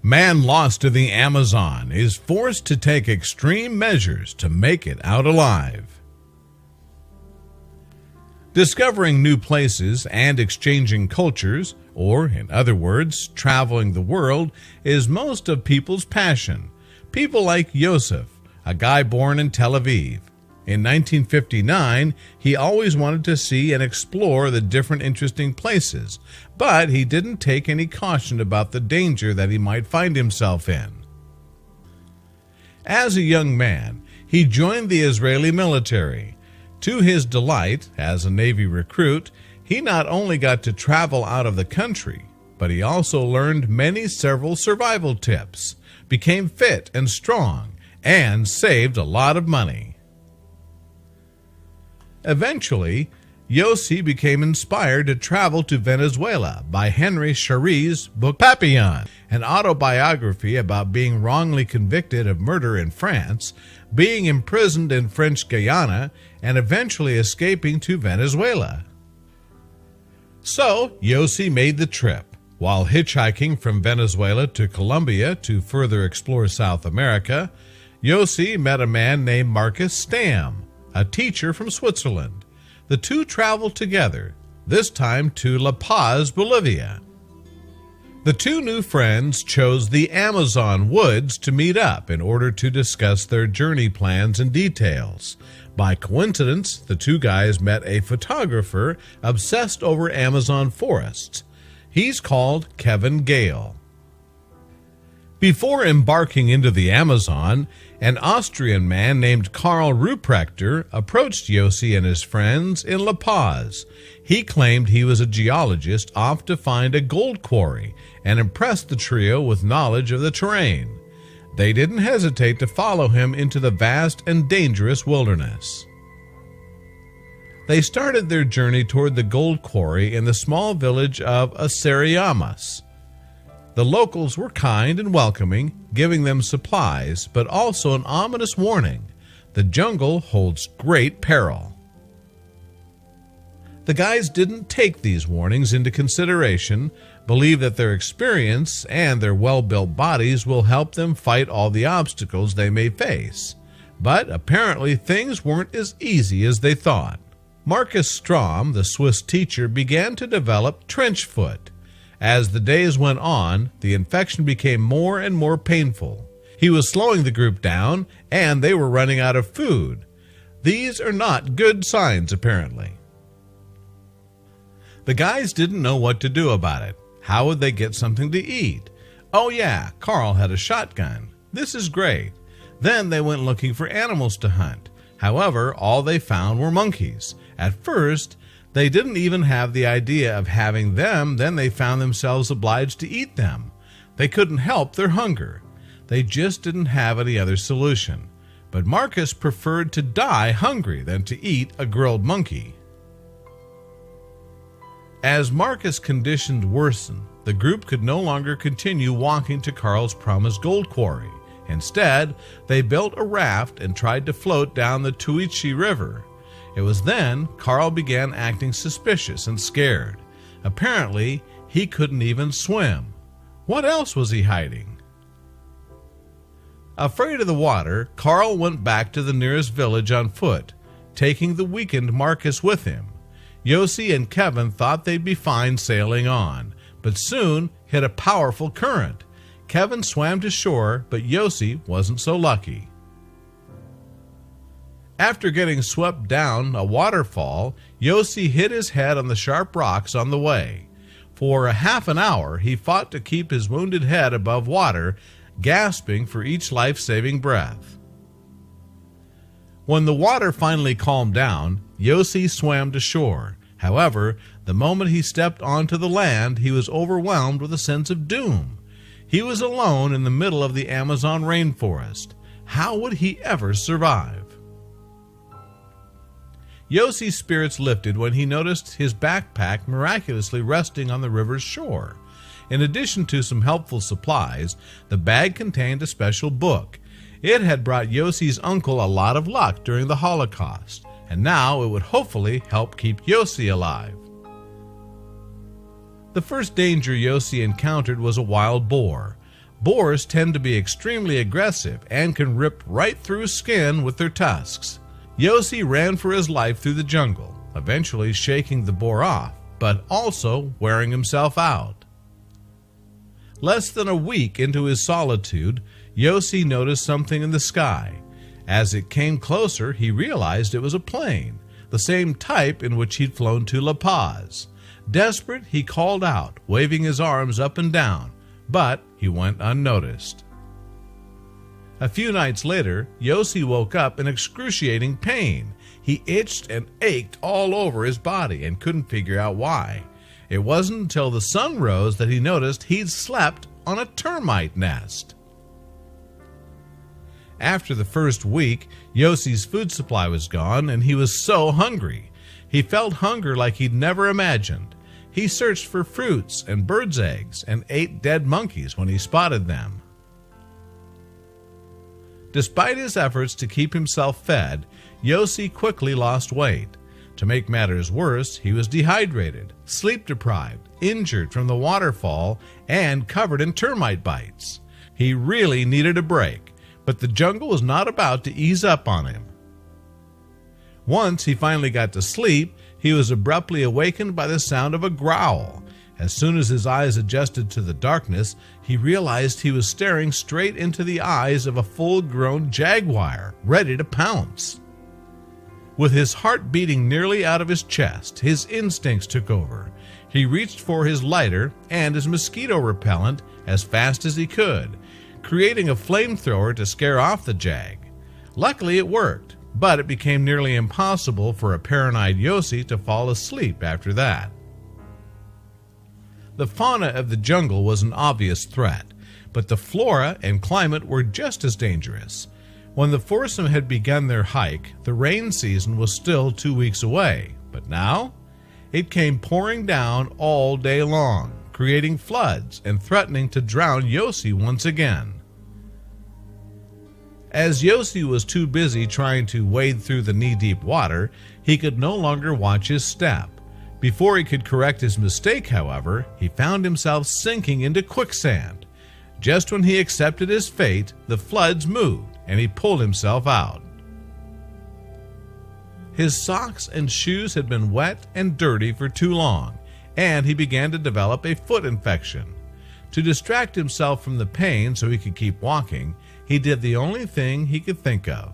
Man lost to the Amazon is forced to take extreme measures to make it out alive. Discovering new places and exchanging cultures, or in other words, traveling the world, is most of people's passion. People like Yosef, a guy born in Tel Aviv. In 1959, he always wanted to see and explore the different interesting places, but he didn't take any caution about the danger that he might find himself in. As a young man, he joined the Israeli military. To his delight, as a Navy recruit, he not only got to travel out of the country, but he also learned several survival tips, became fit and strong, and saved a lot of money. Eventually, Yossi became inspired to travel to Venezuela by Henry Charri's book Papillon, an autobiography about being wrongly convicted of murder in France, being imprisoned in French Guiana, and eventually escaping to Venezuela. So, Yossi made the trip. While hitchhiking from Venezuela to Colombia to further explore South America, Yossi met a man named Marcus Stam, a teacher from Switzerland. The two traveled together, this time to La Paz, Bolivia. The two new friends chose the Amazon woods to meet up in order to discuss their journey plans and details. By coincidence, the two guys met a photographer obsessed over Amazon forests. He's called Kevin Gale. Before embarking into the Amazon, an Austrian man named Karl Ruprechter approached Yossi and his friends in La Paz. He claimed he was a geologist off to find a gold quarry and impressed the trio with knowledge of the terrain. They didn't hesitate to follow him into the vast and dangerous wilderness. They started their journey toward the gold quarry in the small village of Aseriamas. The locals were kind and welcoming, giving them supplies, but also an ominous warning: the jungle holds great peril. The guys didn't take these warnings into consideration, believe that their experience and their well-built bodies will help them fight all the obstacles they may face. But apparently things weren't as easy as they thought. Marcus Strom, the Swiss teacher, began to develop trench foot. As the days went on, the infection became more and more painful. He was slowing the group down, and they were running out of food. These are not good signs, apparently. The guys didn't know what to do about it. How would they get something to eat? Oh yeah, Carl had a shotgun. This is great. Then they went looking for animals to hunt. However, all they found were monkeys. At first, they didn't even have the idea of having them, then they found themselves obliged to eat them. They couldn't help their hunger. They just didn't have any other solution. But Marcus preferred to die hungry than to eat a grilled monkey. As Marcus' conditions worsened, the group could no longer continue walking to Carl's promised gold quarry. Instead, they built a raft and tried to float down the Tuichi River. It was then Carl began acting suspicious and scared. Apparently, he couldn't even swim. What else was he hiding? Afraid of the water, Carl went back to the nearest village on foot, taking the weakened Marcus with him. Yossi and Kevin thought they'd be fine sailing on, but soon hit a powerful current. Kevin swam to shore, but Yossi wasn't so lucky. After getting swept down a waterfall, Yossi hit his head on the sharp rocks on the way. For a half an hour, he fought to keep his wounded head above water, gasping for each life-saving breath. When the water finally calmed down, Yossi swam to shore. However, the moment he stepped onto the land, he was overwhelmed with a sense of doom. He was alone in the middle of the Amazon rainforest. How would he ever survive? Yossi's spirits lifted when he noticed his backpack miraculously resting on the river's shore. In addition to some helpful supplies, the bag contained a special book. It had brought Yossi's uncle a lot of luck during the Holocaust, and now it would hopefully help keep Yossi alive. The first danger Yossi encountered was a wild boar. Boars tend to be extremely aggressive and can rip right through skin with their tusks. Yossi ran for his life through the jungle, eventually shaking the boar off, but also wearing himself out. Less than a week into his solitude, Yossi noticed something in the sky. As it came closer, he realized it was a plane, the same type in which he'd flown to La Paz. Desperate, he called out, waving his arms up and down, but he went unnoticed. A few nights later, Yossi woke up in excruciating pain. He itched and ached all over his body and couldn't figure out why. It wasn't until the sun rose that he noticed he'd slept on a termite nest. After the first week, Yossi's food supply was gone and he was so hungry. He felt hunger like he'd never imagined. He searched for fruits and birds' eggs and ate dead monkeys when he spotted them. Despite his efforts to keep himself fed, Yossi quickly lost weight. To make matters worse, he was dehydrated, sleep-deprived, injured from the waterfall, and covered in termite bites. He really needed a break, but the jungle was not about to ease up on him. Once he finally got to sleep, he was abruptly awakened by the sound of a growl. As soon as his eyes adjusted to the darkness, he realized he was staring straight into the eyes of a full-grown jaguar, ready to pounce. With his heart beating nearly out of his chest, his instincts took over. He reached for his lighter and his mosquito repellent as fast as he could, creating a flamethrower to scare off the jag. Luckily it worked, but it became nearly impossible for a paranoid Yossi to fall asleep after that. The fauna of the jungle was an obvious threat, but the flora and climate were just as dangerous. When the foursome had begun their hike, the rain season was still 2 weeks away, but now it came pouring down all day long, creating floods and threatening to drown Yossi once again. As Yossi was too busy trying to wade through the knee-deep water, he could no longer watch his step. Before he could correct his mistake, however, he found himself sinking into quicksand. Just when he accepted his fate, the floods moved, and he pulled himself out. His socks and shoes had been wet and dirty for too long, and he began to develop a foot infection. To distract himself from the pain so he could keep walking, he did the only thing he could think of.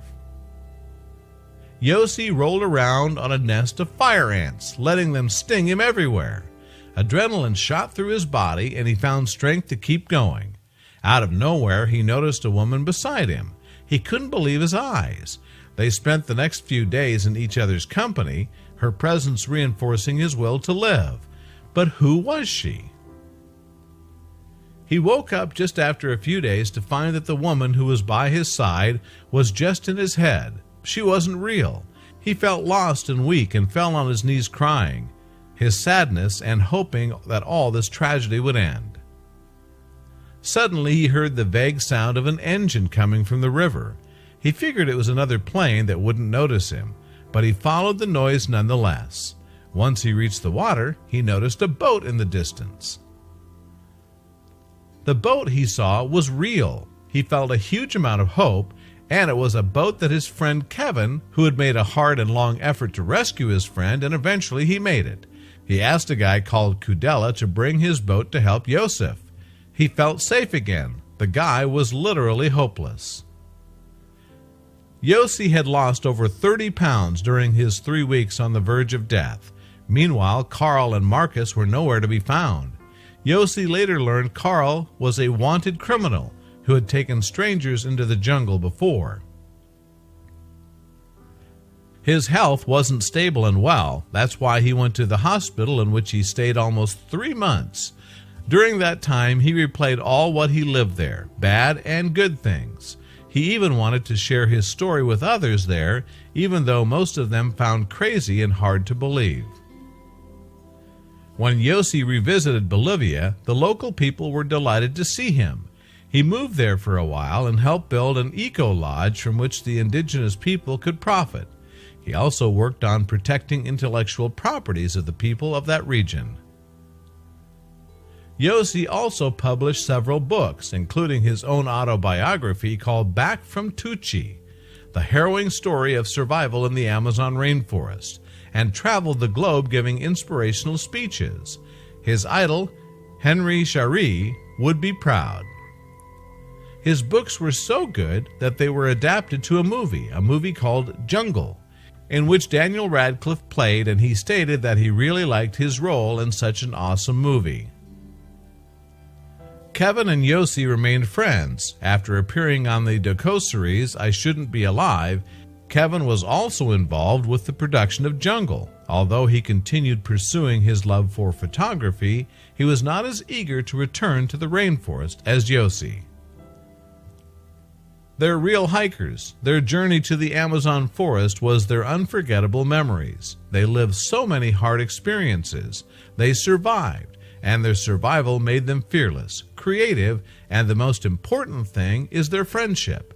Yossi rolled around on a nest of fire ants, letting them sting him everywhere. Adrenaline shot through his body, and he found strength to keep going. Out of nowhere, he noticed a woman beside him. He couldn't believe his eyes. They spent the next few days in each other's company, her presence reinforcing his will to live. But who was she? He woke up just after a few days to find that the woman who was by his side was just in his head. She wasn't real. He felt lost and weak and fell on his knees crying, his sadness and hoping that all this tragedy would end. Suddenly he heard the vague sound of an engine coming from the river. He figured it was another plane that wouldn't notice him, but he followed the noise nonetheless. Once he reached the water, he noticed a boat in the distance. The boat he saw was real. He felt a huge amount of hope, and it was a boat that his friend Kevin, who had made a hard and long effort to rescue his friend, and eventually he made it. He asked a guy called Kudela to bring his boat to help Yosef. He felt safe again. The guy was literally hopeless. Yossi had lost over 30 pounds during his 3 weeks on the verge of death. Meanwhile, Carl and Marcus were nowhere to be found. Yossi later learned Carl was a wanted criminal who had taken strangers into the jungle before. His health wasn't stable and well. That's why he went to the hospital, in which he stayed almost 3 months. During that time, he replayed all what he lived there, bad and good things. He even wanted to share his story with others there, even though most of them found crazy and hard to believe. When Yossi revisited Bolivia, the local people were delighted to see him. He moved there for a while and helped build an eco-lodge from which the indigenous people could profit. He also worked on protecting intellectual properties of the people of that region. Yossi also published several books, including his own autobiography called Back from Tucci, the harrowing story of survival in the Amazon rainforest, and traveled the globe giving inspirational speeches. His idol, Henry Charry, would be proud. His books were so good that they were adapted to a movie called Jungle, in which Daniel Radcliffe played, and he stated that he really liked his role in such an awesome movie. Kevin and Yossi remained friends. After appearing on the docuseries I Shouldn't Be Alive, Kevin was also involved with the production of Jungle. Although he continued pursuing his love for photography, he was not as eager to return to the rainforest as Yossi. They're real hikers. Their journey to the Amazon forest was their unforgettable memories. They lived so many hard experiences. They survived, and their survival made them fearless, creative, and the most important thing is their friendship.